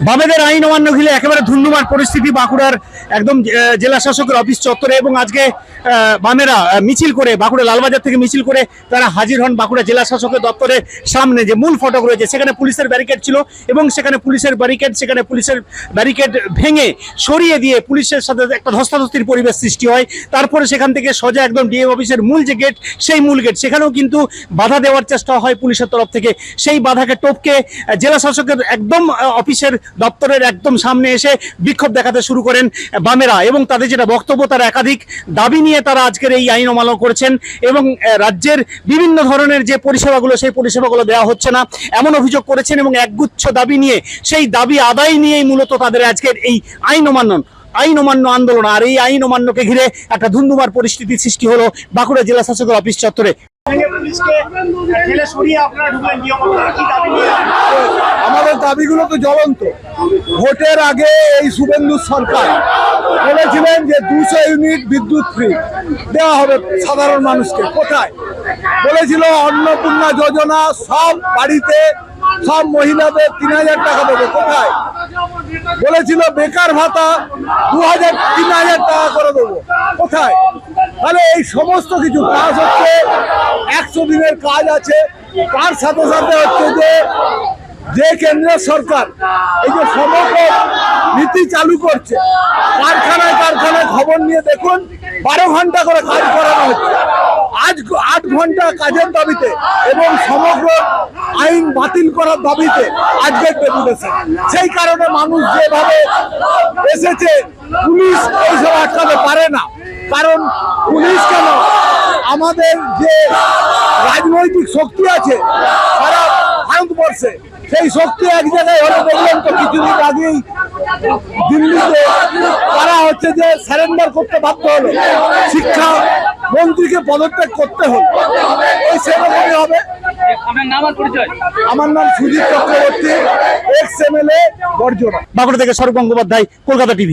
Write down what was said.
বামেদের আইন অমান্য ঘিরে একেবারে ধুন্ধুমার পরিস্থিতি বাঁকুড়ার একদম জেলা শাসকের অফিস চত্বরে। এবং আজকে বামেরা মিছিল করে বাঁকুড়া লালবাজার থেকে মিছিল করে তারা হাজির হন বাঁকুড়া জেলা শাসকের দপ্তরের সামনে। যে মূল ফটক রয়েছে সেখানে পুলিশের ব্যারিকেড ছিল এবং সেখানে পুলিশের ব্যারিকেড ভেঙে সরিয়ে দিয়ে পুলিশের সাথে একটা ধস্তাধস্তির পরিবেশ সৃষ্টি হয়। তারপরে সেখান থেকে সোজা একদম ডিএম অফিসের মূল যে গেট, সেই মূল গেট সেখানেও কিন্তু বাধা দেওয়ার চেষ্টা হয় পুলিশের তরফ থেকে। সেই বাধাকে টপকে জেলা শাসকের একদম অফিসের দপ্তরের একদম সামনে এসে বিক্ষোভ দেখাতে শুরু করেন বামেরা। এবং তাদের যেটা বক্তব্য, তারা একাধিক দাবি নিয়ে তারা আজকের এই আইন অমান্য করেছেন এবং রাজ্যের বিভিন্ন ধরনের যে পরিষেবাগুলো, সেই পরিষেবাগুলো দেওয়া হচ্ছে না এমন অভিযোগ করেছেন। এবং একগুচ্ছ দাবি নিয়ে, সেই দাবি আদায় নিয়েই মূলত তাদের আজকের এই আইন অমান্য আন্দোলন। আর এই আইন অমান্যকে ঘিরে একটা ধুন্ধুমার পরিস্থিতি সৃষ্টি হলো বাঁকুড়া জেলা শাসকের অফিস চত্বরে। আমাদের দাবিগুলো তো জ্বলন্ত। ভোটের আগে এই শুভেন্দু সরকার বলেছিলেন যে 200 ইউনিট বিদ্যুৎ ফ্রি দেওয়া হবে সাধারণ মানুষকে। কোথায়? বলেছিল অন্নপূর্ণা যোজনা, সব বাড়িতে সব মহিলাদের 3000 টাকা দেবে। কোথায়? বলেছিল বেকার ভাতা 3000 টাকা করে দেবো। কোথায়? তাহলে এই সমস্ত কিছু কাজ হচ্ছে, 100 দিনের কাজ আছে। তার সাথে সাথে হচ্ছে যে কেন্দ্রীয় সরকার এই যে সমগ্র নীতি চালু করছে, কারখানায় খবর নিয়ে দেখুন 12 ঘন্টা করে কাজ করানো হচ্ছে। আজ 8 ঘন্টা কাজের দাবিতে এবং সমগ্র আইন বাতিল করার দাবিতে আজকের ডেপুটেশন। সেই কারণে মানুষ যেভাবে এসেছে, পুলিশ এইসব আটকাতে পারে না। কারণ পুলিশ কেন, আমাদের যে রাজনৈতিক শক্তি আছে সারা ভারতবর্ষে, সেই শক্তি এক জায়গায় হলে দেখলেন তো কিছুদিন আগেই দিল্লিতে তারা হচ্ছে যে স্যারেন্ডার করতে বাধ্য হলো, শিক্ষা মন্ত্রীকে পদত্যাগ করতে হলো। ওই সেরকমই হবে। আমার নাম সুজিত চক্রবর্তী, এক্স MLA বর্জনা। বাঁকুড়া থেকে স্বরূপ গঙ্গোপাধ্যায়, কলকাতা টিভি।